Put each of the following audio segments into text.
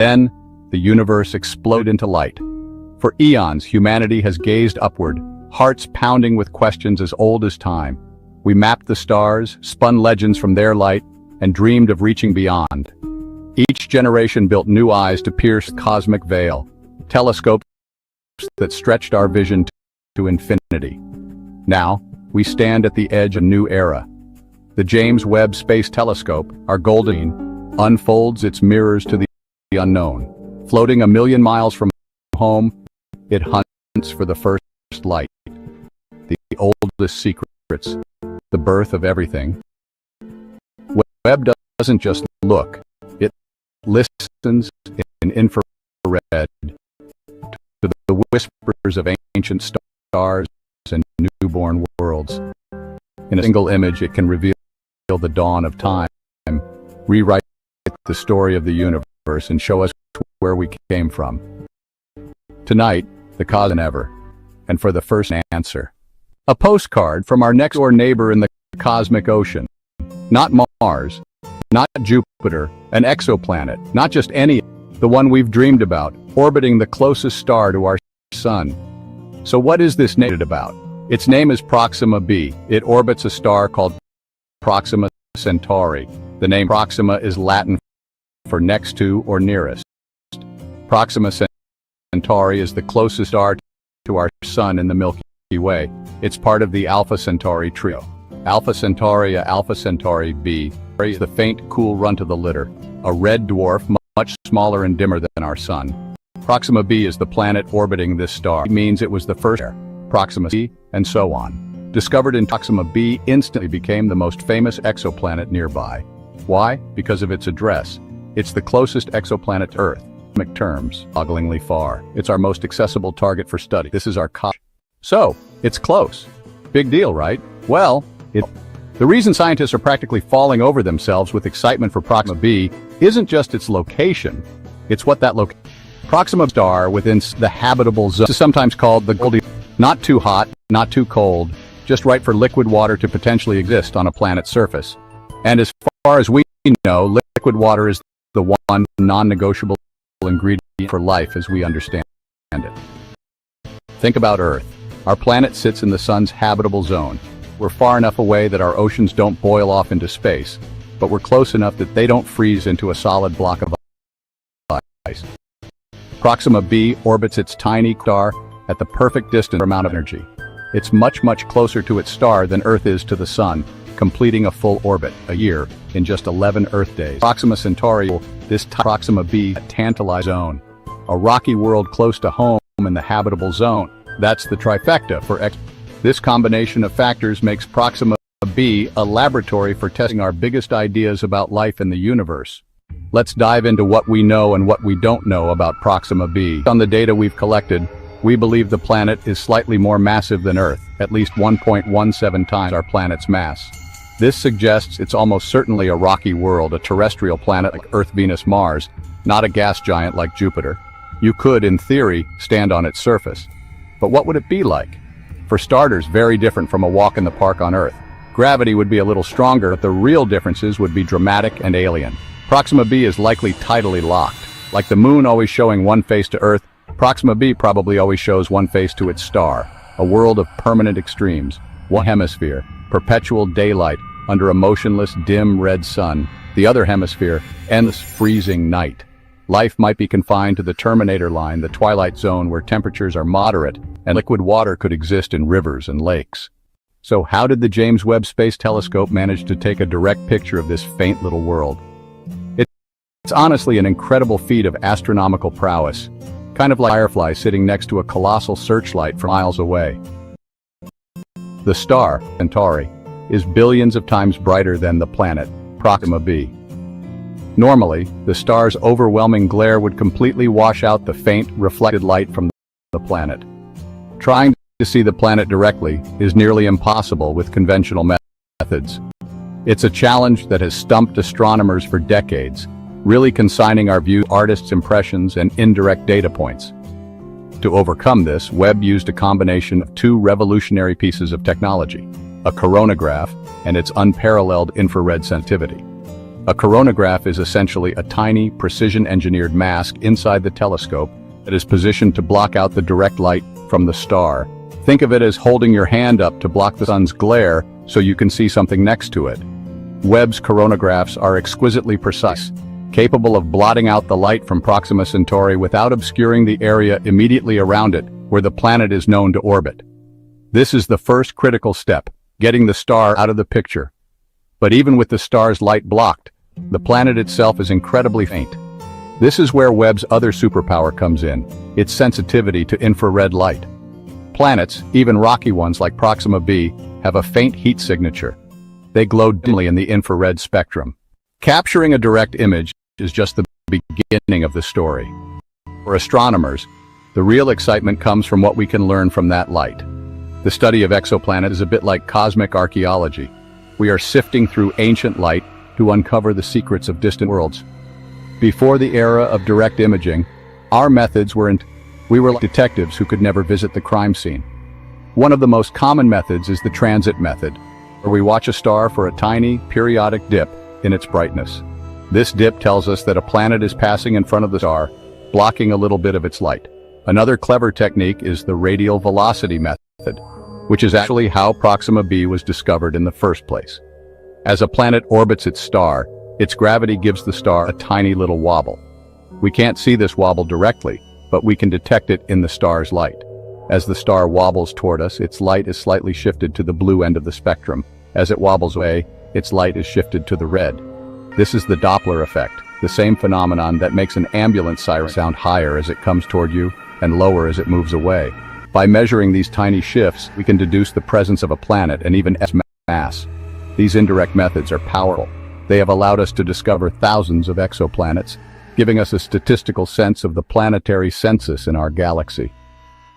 Then, the universe exploded into light. For eons, humanity has gazed upward, hearts pounding with questions as old as time. We mapped the stars, spun legends from their light, and dreamed of reaching beyond. Each generation built new eyes to pierce the cosmic veil, telescopes that stretched our vision to infinity. Now, we stand at the edge of a new era. The James Webb Space Telescope, our golden, unfolds its mirrors to the unknown. Floating 1,000,000 miles from home, it hunts for the first light, the oldest secrets, the birth of everything. Webb doesn't just look, it listens in infrared to the whispers of ancient stars and newborn worlds. In a single image, it can reveal the dawn of time, rewrite the story of the universe, and show us where we came from. Tonight, the clearest-ever, and for the first answer, a postcard from our next-door neighbor in the cosmic ocean. Not Mars, not Jupiter, an exoplanet, not just any, the one we've dreamed about, orbiting the closest star to our sun. So what is this named about? Its name is Proxima B. It orbits a star called Proxima Centauri. The name Proxima is Latin for next to or nearest. Proxima Centauri is the closest star to our sun in the Milky Way. It's part of the Alpha Centauri trio. Alpha Centauri B is the faint, cool runt of the litter, a red dwarf much smaller and dimmer than our sun. Proxima B is the planet orbiting this star. It means it was the first Proxima C, and so on. Discovered in Proxima B instantly became the most famous exoplanet nearby. Why? Because of its address. It's the closest exoplanet to Earth. In terms, bogglingly far. It's our most accessible target for study. This is our So, it's close. Big deal, right? Well, the reason scientists are practically falling over themselves with excitement for Proxima B isn't just its location, it's what that Proxima star within the habitable zone is sometimes called the Goldie. Not too hot, not too cold, just right for liquid water to potentially exist on a planet's surface. And as far as we know, liquid water is the one non-negotiable ingredient for life as we understand it. Think about Earth. Our planet sits in the sun's habitable zone. We're far enough away that our oceans don't boil off into space, but we're close enough that they don't freeze into a solid block of ice. Proxima B orbits its tiny star at the perfect distance for amount of energy. It's much, much closer to its star than Earth is to the sun, completing a full orbit, a year, in just 11 Earth days. Proxima Centauri, this Proxima B, a tantalizing zone. A rocky world close to home in the habitable zone. That's the trifecta for This combination of factors makes Proxima B a laboratory for testing our biggest ideas about life in the universe. Let's dive into what we know and what we don't know about Proxima B. On the data we've collected, we believe the planet is slightly more massive than Earth, at least 1.17 times our planet's mass. This suggests it's almost certainly a rocky world, a terrestrial planet like Earth, Venus, Mars, not a gas giant like Jupiter. You could, in theory, stand on its surface. But what would it be like? For starters, very different from a walk in the park on Earth. Gravity would be a little stronger, but the real differences would be dramatic and alien. Proxima B is likely tidally locked. Like the moon always showing one face to Earth, Proxima B probably always shows one face to its star, a world of permanent extremes. One hemisphere, perpetual daylight under a motionless, dim red sun. The other hemisphere, endless freezing night. Life might be confined to the Terminator line, the twilight zone where temperatures are moderate and liquid water could exist in rivers and lakes. So how did the James Webb Space Telescope manage to take a direct picture of this faint little world? It's honestly an incredible feat of astronomical prowess, kind of like a firefly sitting next to a colossal searchlight from miles away. The star, Centauri, is billions of times brighter than the planet, Proxima B. Normally, the star's overwhelming glare would completely wash out the faint, reflected light from the planet. Trying to see the planet directly is nearly impossible with conventional methods. It's a challenge that has stumped astronomers for decades, really consigning our view to artists' impressions and indirect data points. To overcome this, Webb used a combination of two revolutionary pieces of technology, a coronagraph and its unparalleled infrared sensitivity. A coronagraph is essentially a tiny, precision-engineered mask inside the telescope that is positioned to block out the direct light from the star. Think of it as holding your hand up to block the sun's glare so you can see something next to it. Webb's coronagraphs are exquisitely precise, capable of blotting out the light from Proxima Centauri without obscuring the area immediately around it, where the planet is known to orbit. This is the first critical step, getting the star out of the picture. But even with the star's light blocked, the planet itself is incredibly faint. This is where Webb's other superpower comes in, its sensitivity to infrared light. Planets, even rocky ones like Proxima B, have a faint heat signature. They glow dimly in the infrared spectrum. Capturing a direct image is just the beginning of the story. For astronomers, the real excitement comes from what we can learn from that light. The study of exoplanets is a bit like cosmic archaeology. We are sifting through ancient light to uncover the secrets of distant worlds. Before the era of direct imaging, our methods we were like detectives who could never visit the crime scene. One of the most common methods is the transit method, where we watch a star for a tiny, periodic dip in its brightness. This dip tells us that a planet is passing in front of the star, blocking a little bit of its light. Another clever technique is the radial velocity method, which is actually how Proxima B was discovered in the first place. As a planet orbits its star, its gravity gives the star a tiny little wobble. We can't see this wobble directly, but we can detect it in the star's light. As the star wobbles toward us, its light is slightly shifted to the blue end of the spectrum. As it wobbles away, its light is shifted to the red. This is the Doppler effect, the same phenomenon that makes an ambulance siren sound higher as it comes toward you and lower as it moves away. By measuring these tiny shifts, we can deduce the presence of a planet and even its mass. These indirect methods are powerful. They have allowed us to discover thousands of exoplanets, giving us a statistical sense of the planetary census in our galaxy.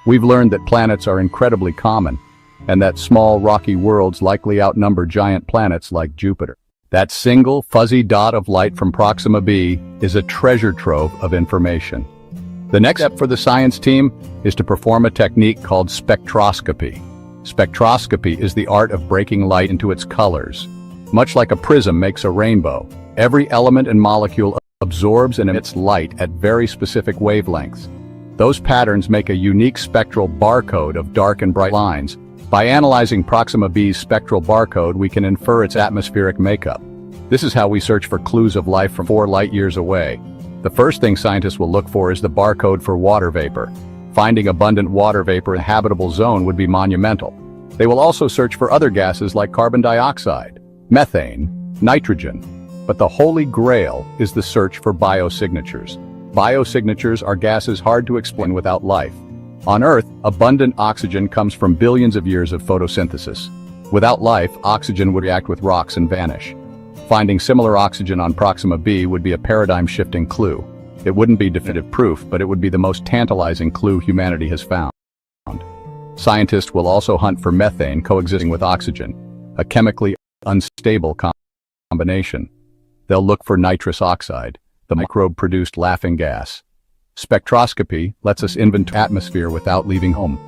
We've learned that planets are incredibly common, and that small rocky worlds likely outnumber giant planets like Jupiter. That single fuzzy dot of light from Proxima B is a treasure trove of information. The next step for the science team is to perform a technique called spectroscopy. Spectroscopy is the art of breaking light into its colors. Much like a prism makes a rainbow, every element and molecule absorbs and emits light at very specific wavelengths. Those patterns make a unique spectral barcode of dark and bright lines. By analyzing Proxima B's spectral barcode, we can infer its atmospheric makeup. This is how we search for clues of life from 4 light-years away. The first thing scientists will look for is the barcode for water vapor. Finding abundant water vapor in a habitable zone would be monumental. They will also search for other gases like carbon dioxide, methane, nitrogen. But the holy grail is the search for biosignatures. Biosignatures are gases hard to explain without life. On Earth, abundant oxygen comes from billions of years of photosynthesis. Without life, oxygen would react with rocks and vanish. Finding similar oxygen on Proxima B would be a paradigm-shifting clue. It wouldn't be definitive proof, but it would be the most tantalizing clue humanity has found. Scientists will also hunt for methane coexisting with oxygen, a chemically unstable combination. They'll look for nitrous oxide, the microbe-produced laughing gas. Spectroscopy lets us inventory the atmosphere without leaving home.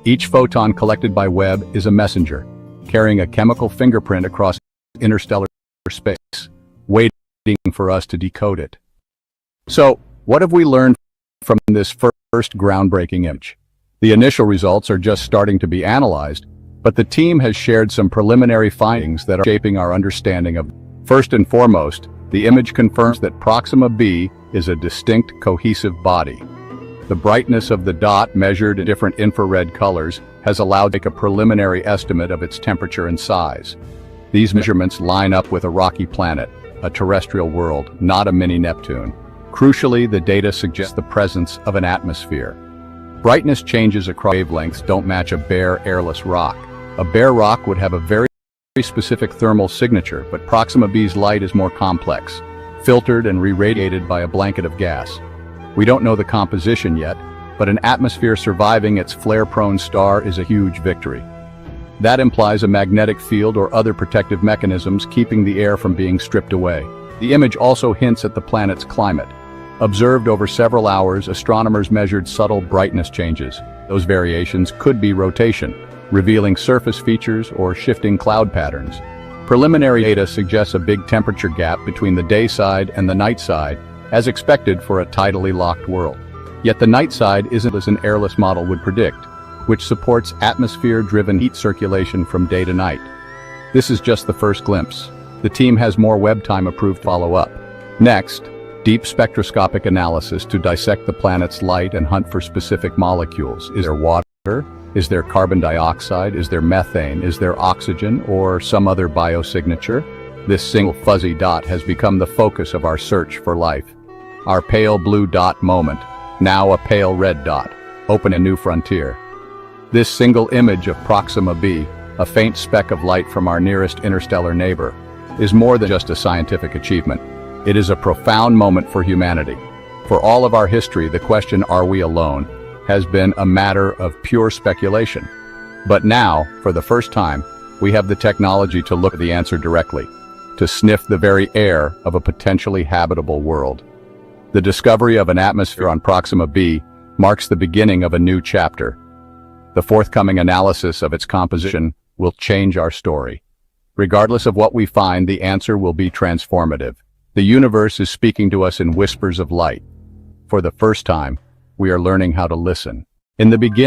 Each photon collected by Webb is a messenger, carrying a chemical fingerprint across interstellar space, waiting for us to decode it. So, what have we learned from this first groundbreaking image? The initial results are just starting to be analyzed, but the team has shared some preliminary findings that are shaping our understanding of. First and foremost, the image confirms that Proxima B is a distinct, cohesive body. The brightness of the dot, measured in different infrared colors, has allowed to make a preliminary estimate of its temperature and size. These measurements line up with a rocky planet, a terrestrial world, not a mini Neptune. Crucially, the data suggests the presence of an atmosphere. Brightness changes across wavelengths don't match a bare, airless rock. A bare rock would have a very specific thermal signature, but Proxima B's light is more complex, filtered and re-radiated by a blanket of gas. We don't know the composition yet, but an atmosphere surviving its flare-prone star is a huge victory. That implies a magnetic field or other protective mechanisms keeping the air from being stripped away. The image also hints at the planet's climate. Observed over several hours, astronomers measured subtle brightness changes. Those variations could be rotation, revealing surface features or shifting cloud patterns. Preliminary data suggests a big temperature gap between the day side and the night side, as expected for a tidally locked world. Yet the night side isn't as an airless model would predict, which supports atmosphere-driven heat circulation from day to night. This is just the first glimpse. The team has more Webb time approved follow-up. Next, deep spectroscopic analysis to dissect the planet's light and hunt for specific molecules. Is there water? Is there carbon dioxide? Is there methane? Is there oxygen or some other biosignature? This single fuzzy dot has become the focus of our search for life. Our pale blue dot moment, now a pale red dot, open a new frontier. This single image of Proxima B, a faint speck of light from our nearest interstellar neighbor, is more than just a scientific achievement. It is a profound moment for humanity. For all of our history, the question, "Are we alone?" has been a matter of pure speculation. But now, for the first time, we have the technology to look at the answer directly, to sniff the very air of a potentially habitable world. The discovery of an atmosphere on Proxima B marks the beginning of a new chapter. The forthcoming analysis of its composition will change our story. Regardless of what we find, the answer will be transformative. The universe is speaking to us in whispers of light. For the first time, we are learning how to listen. In the beginning,